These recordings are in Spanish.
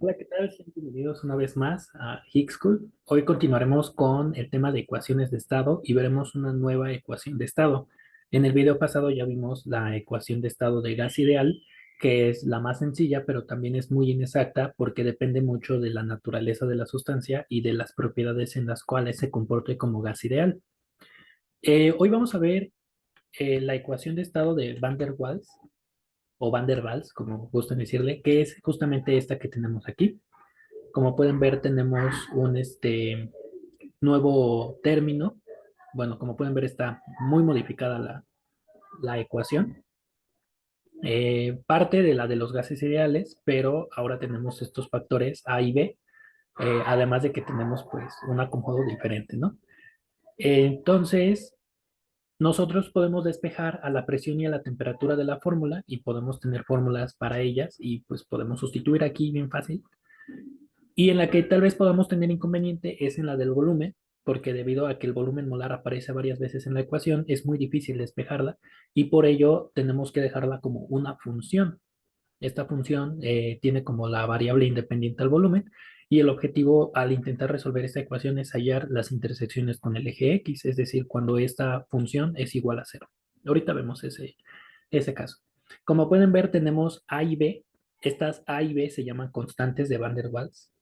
Hola, ¿qué tal? Sean bienvenidos una vez más a Higgs School. Hoy continuaremos con el tema de ecuaciones de estado y veremos una nueva ecuación de estado. En el video pasado ya vimos la ecuación de estado de gas ideal, que es la más sencilla, pero también es muy inexacta porque depende mucho de la naturaleza de la sustancia y de las propiedades en las cuales se comporte como gas ideal. Hoy vamos a ver la ecuación de estado de Van der Waals o Van der Waals, como gustan decirle, que es justamente esta que tenemos aquí. Como pueden ver, tenemos un nuevo término. Bueno, como pueden ver, está muy modificada la ecuación. Parte de la de los gases ideales, pero ahora tenemos estos factores A y B, además de que tenemos pues un acomodo diferente, ¿no? Entonces, nosotros podemos despejar a la presión y a la temperatura de la fórmula y podemos tener fórmulas para ellas y pues podemos sustituir aquí bien fácil. Y en la que tal vez podamos tener inconveniente es en la del volumen, porque debido a que el volumen molar aparece varias veces en la ecuación, es muy difícil despejarla y por ello tenemos que dejarla como una función. Esta función tiene como la variable independiente al volumen y el objetivo al intentar resolver esta ecuación es hallar las intersecciones con el eje X, es decir, cuando esta función es igual a cero. Ahorita vemos ese caso. Como pueden ver, tenemos A y B. Estas A y B se llaman constantes de Van der Waals.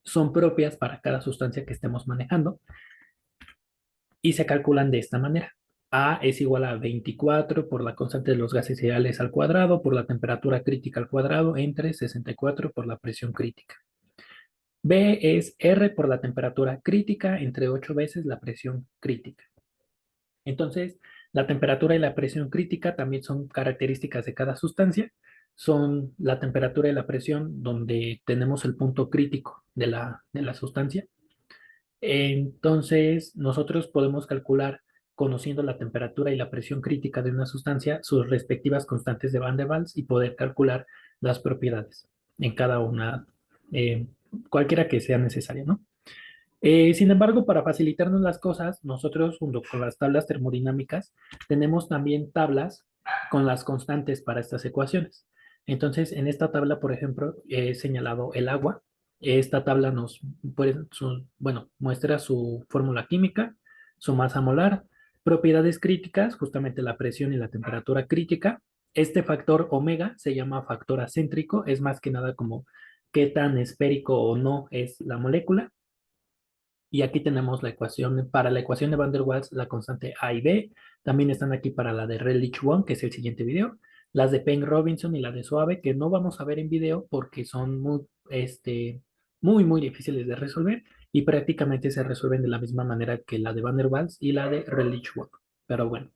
Son propias para cada sustancia que estemos manejando y se calculan de esta manera. A es igual a 24 por la constante de los gases ideales al cuadrado, por la temperatura crítica al cuadrado, entre 64 por la presión crítica. B es R por la temperatura crítica, entre 8 veces la presión crítica. Entonces, la temperatura y la presión crítica también son características de cada sustancia. Son la temperatura y la presión donde tenemos el punto crítico de la sustancia. Entonces, nosotros podemos calcular, conociendo la temperatura y la presión crítica de una sustancia, sus respectivas constantes de Van der Waals y poder calcular las propiedades en cada una, eh, cualquiera que sea necesaria, ¿no? Sin embargo, para facilitarnos las cosas, nosotros junto con las tablas termodinámicas tenemos también tablas con las constantes para estas ecuaciones. Entonces, en esta tabla, por ejemplo, he señalado el agua. Esta tabla bueno, muestra su fórmula química, su masa molar, propiedades críticas, justamente la presión y la temperatura crítica. Este factor omega se llama factor acéntrico, es más que nada como qué tan esférico o no es la molécula. Y aquí tenemos la ecuación, para la ecuación de Van der Waals, la constante A y B. También están aquí para la de Redlich-Wong, que es el siguiente video. Las de Penn-Robinson y la de Soave, que no vamos a ver en video porque son muy difíciles de resolver y prácticamente se resuelven de la misma manera que la de Van der Waals y la de Redlich-Wong. Pero bueno,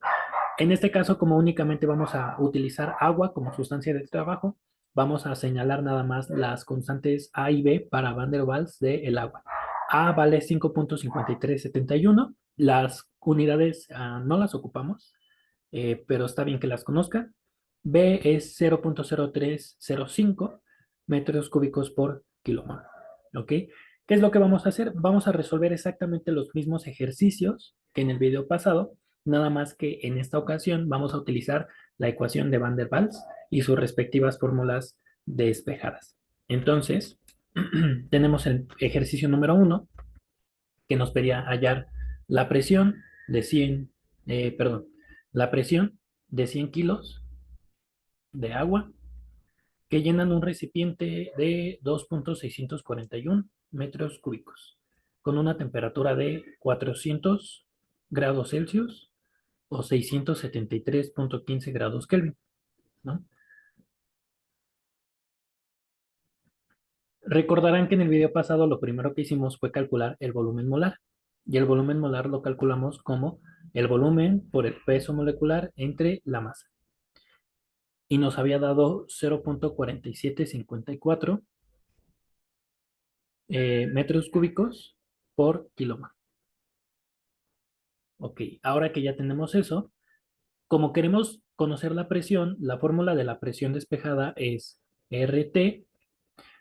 en este caso, como únicamente vamos a utilizar agua como sustancia de trabajo, vamos a señalar nada más las constantes A y B para Van der Waals del agua. A vale 5.5371. Las unidades no las ocupamos, pero está bien que las conozcan. B es 0.0305 metros cúbicos por kilomol. ¿Ok? ¿Qué es lo que vamos a hacer? Vamos a resolver exactamente los mismos ejercicios que en el video pasado, nada más que en esta ocasión vamos a utilizar la ecuación de Van der Waals y sus respectivas fórmulas despejadas. Entonces, tenemos el ejercicio número uno que nos pedía hallar la presión de 100, perdón, la presión de 100 kilos de agua que llenan un recipiente de 2.641 metros cúbicos con una temperatura de 400 grados Celsius o 673.15 grados Kelvin, ¿no? Recordarán que en el video pasado lo primero que hicimos fue calcular el volumen molar y el volumen molar lo calculamos como el volumen por el peso molecular entre la masa y nos había dado 0.4754 metros cúbicos por kilogramo. Ok, ahora que ya tenemos eso, como queremos conocer la presión, la fórmula de la presión despejada es RT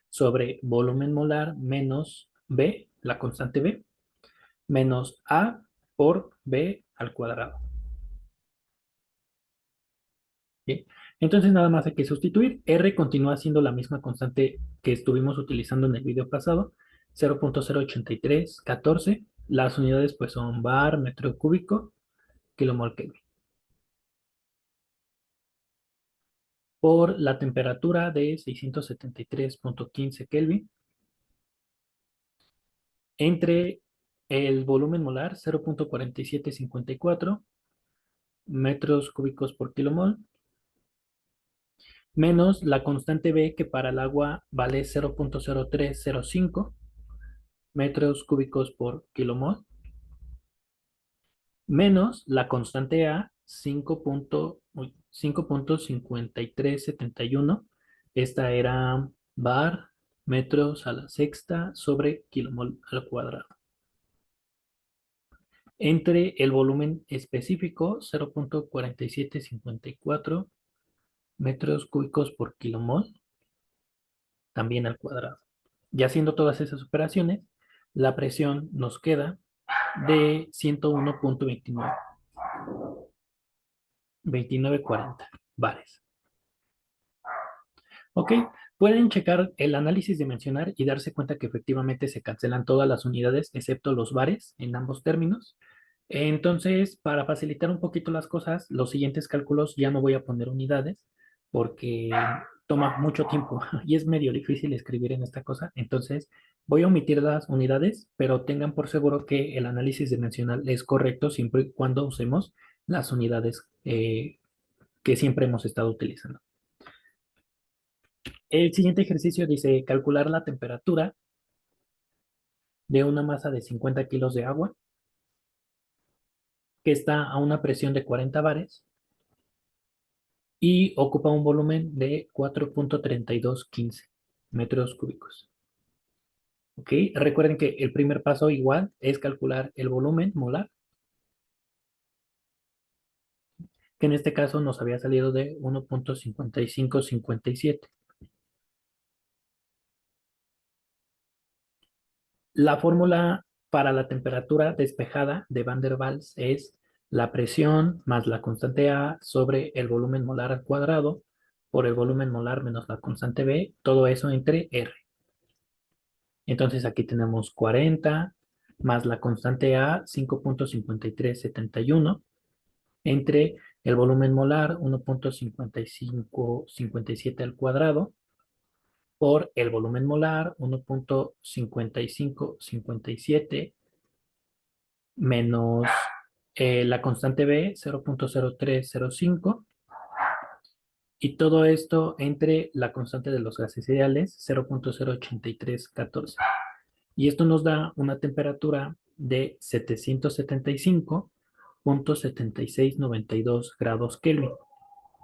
sobre volumen molar menos B, la constante B, menos A por B al cuadrado. ¿Sí? Entonces nada más hay que sustituir. R continúa siendo la misma constante que estuvimos utilizando en el video pasado, 0.08314. Las unidades pues son bar, metro cúbico, kilomol Kelvin. Por la temperatura de 673.15 Kelvin, entre el volumen molar 0.4754 metros cúbicos por kilomol, menos la constante B, que para el agua vale 0.0305 metros cúbicos por kilomol, menos la constante A, 5.5371. Esta era bar metros a la sexta sobre kilomol al cuadrado. Entre el volumen específico, 0.4754 metros cúbicos por kilomol, también al cuadrado. Y haciendo todas esas operaciones, la presión nos queda de 101.29, 2940 bares. Ok, pueden checar el análisis dimensional y darse cuenta que efectivamente se cancelan todas las unidades excepto los bares en ambos términos. Entonces, para facilitar un poquito las cosas, los siguientes cálculos ya no voy a poner unidades porque toma mucho tiempo y es medio difícil escribir en esta cosa. Entonces, voy a omitir las unidades, pero tengan por seguro que el análisis dimensional es correcto siempre y cuando usemos las unidades que siempre hemos estado utilizando. El siguiente ejercicio dice calcular la temperatura de una masa de 50 kilos de agua que está a una presión de 40 bares y ocupa un volumen de 4.3215 metros cúbicos. ¿Ok? Recuerden que el primer paso igual es calcular el volumen molar, que en este caso nos había salido de 1.5557. La fórmula para la temperatura despejada de Van der Waals es la presión más la constante A sobre el volumen molar al cuadrado por el volumen molar menos la constante B, todo eso entre R. Entonces aquí tenemos 40 más la constante A, 5.5371, entre el volumen molar, 1.5557 al cuadrado, por el volumen molar, 1.5557, menos la constante B, 0.0305, y todo esto entre la constante de los gases ideales, 0.08314. Y esto nos da una temperatura de 775.7692 grados Kelvin.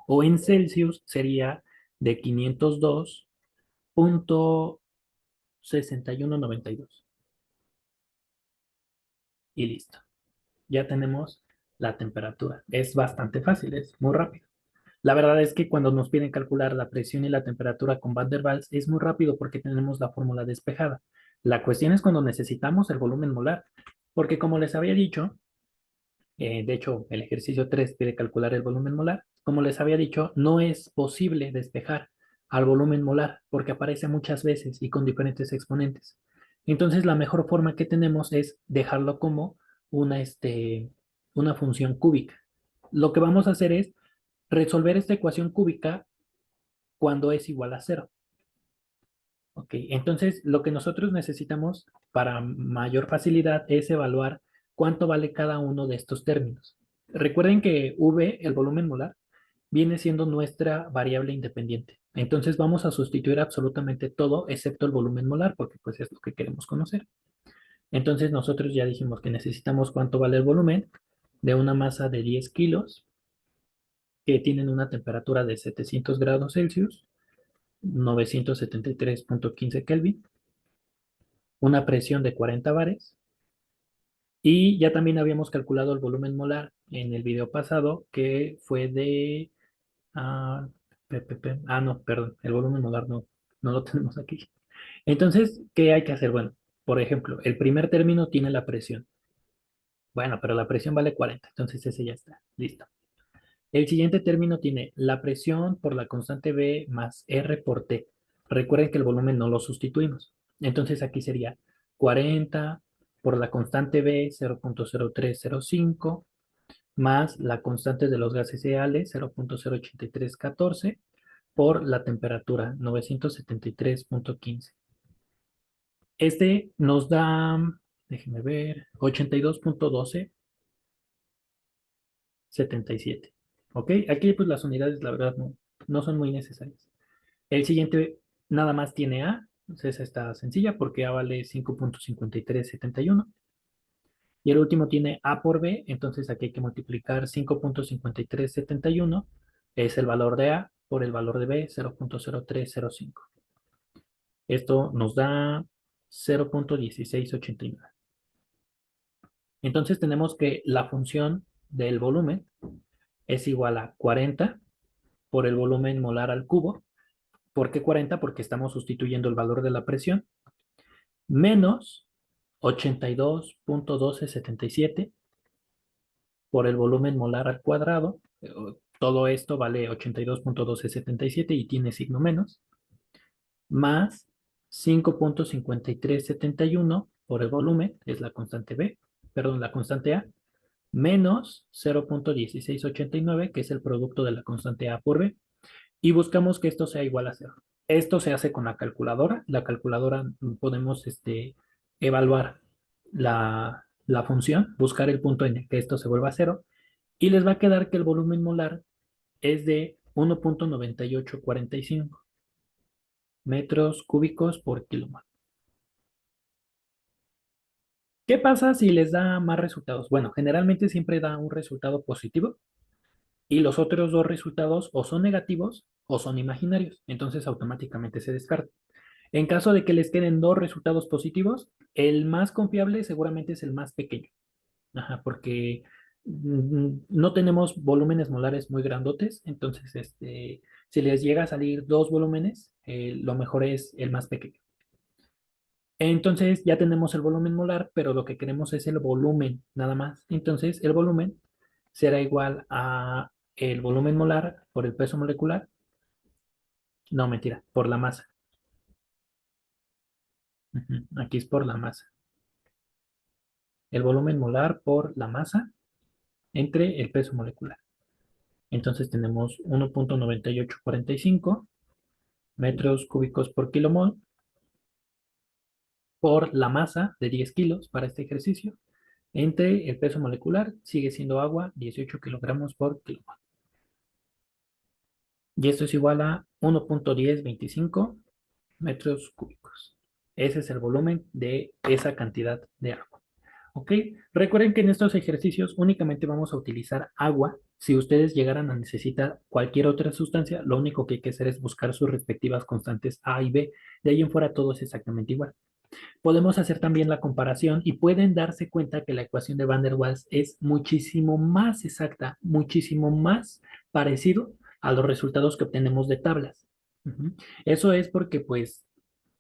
O en Celsius sería de 502.6192. Y listo. Ya tenemos la temperatura. Es bastante fácil, es muy rápido. La verdad es que cuando nos piden calcular la presión y la temperatura con Van der Waals es muy rápido porque tenemos la fórmula despejada. La cuestión es cuando necesitamos el volumen molar, porque como les había dicho, de hecho el ejercicio 3 pide calcular el volumen molar, como les había dicho, no es posible despejar al volumen molar porque aparece muchas veces y con diferentes exponentes. Entonces la mejor forma que tenemos es dejarlo como una función cúbica. Lo que vamos a hacer es resolver esta ecuación cúbica cuando es igual a cero. Ok, entonces lo que nosotros necesitamos para mayor facilidad es evaluar cuánto vale cada uno de estos términos. Recuerden que V, el volumen molar, viene siendo nuestra variable independiente. Entonces vamos a sustituir absolutamente todo excepto el volumen molar porque pues es lo que queremos conocer. Entonces nosotros ya dijimos que necesitamos cuánto vale el volumen de una masa de 10 kilos que tienen una temperatura de 700 grados Celsius, 973.15 Kelvin, una presión de 40 bares, y ya también habíamos calculado el volumen molar en el video pasado, que fue de... ah, no, perdón, el volumen molar no lo tenemos aquí. Entonces, ¿qué hay que hacer? Bueno, por ejemplo, el primer término tiene la presión. Bueno, pero la presión vale 40, entonces ese ya está, listo. El siguiente término tiene la presión por la constante B más R por T. Recuerden que el volumen no lo sustituimos. Entonces aquí sería 40 por la constante B 0.0305 más la constante de los gases ideales 0.08314 por la temperatura 973.15. Este nos da, déjenme ver, 82.1277. ¿Ok? Aquí pues las unidades la verdad no son muy necesarias. El siguiente nada más tiene A, entonces esa está sencilla porque A vale 5.5371. Y el último tiene A por B, entonces aquí hay que multiplicar 5.5371, es el valor de A por el valor de B, 0.0305. Esto nos da 0.1689. Entonces tenemos que la función del volumen es igual a 40 por el volumen molar al cubo. ¿Por qué 40? Porque estamos sustituyendo el valor de la presión, menos 82.1277 por el volumen molar al cuadrado. Todo esto vale 82.1277 y tiene signo menos, más 5.5371 por el volumen, es la constante B, perdón, la constante A, menos 0.1689, que es el producto de la constante A por B, y buscamos que esto sea igual a cero. Esto se hace con la calculadora. La calculadora podemos evaluar la función, buscar el punto en el que esto se vuelva a cero, y les va a quedar que el volumen molar es de 1.9845 metros cúbicos por kilomol. ¿Qué pasa si les da más resultados? Bueno, generalmente siempre da un resultado positivo y los otros dos resultados o son negativos o son imaginarios. Entonces automáticamente se descarta. En caso de que les queden dos resultados positivos, el más confiable seguramente es el más pequeño. Ajá, porque no tenemos volúmenes molares muy grandotes, entonces si les llega a salir dos volúmenes, lo mejor es el más pequeño. Entonces ya tenemos el volumen molar, pero lo que queremos es el volumen, nada más. Entonces el volumen será igual a el volumen molar por el peso molecular. No, mentira, por la masa. Ujú, aquí es por la masa. El volumen molar por la masa entre el peso molecular. Entonces tenemos 1.9845 metros cúbicos por kilomol por la masa de 10 kilos para este ejercicio. Entre el peso molecular sigue siendo agua, 18 kilogramos por kilomol. Y esto es igual a 1.1025 metros cúbicos. Ese es el volumen de esa cantidad de agua. ¿Ok? Recuerden que en estos ejercicios únicamente vamos a utilizar agua. Si ustedes llegaran a necesitar cualquier otra sustancia, lo único que hay que hacer es buscar sus respectivas constantes A y B. De ahí en fuera todo es exactamente igual. Podemos hacer también la comparación y pueden darse cuenta que la ecuación de Van der Waals es muchísimo más exacta, muchísimo más parecido a los resultados que obtenemos de tablas. Eso es porque, pues,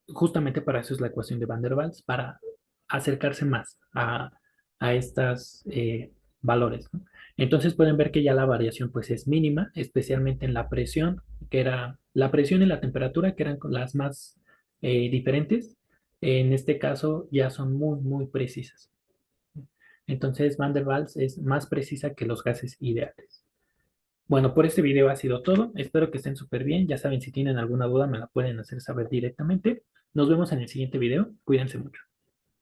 justamente para eso es la ecuación de Van der Waals, para acercarse más a estas valores, ¿no? Entonces pueden ver que ya la variación pues es mínima, especialmente en la presión, que era la presión y la temperatura, que eran las más diferentes. En este caso ya son muy, muy precisas. Entonces Van der Waals es más precisa que los gases ideales. Bueno, por este video ha sido todo. Espero que estén súper bien. Ya saben, si tienen alguna duda me la pueden hacer saber directamente. Nos vemos en el siguiente video. Cuídense mucho.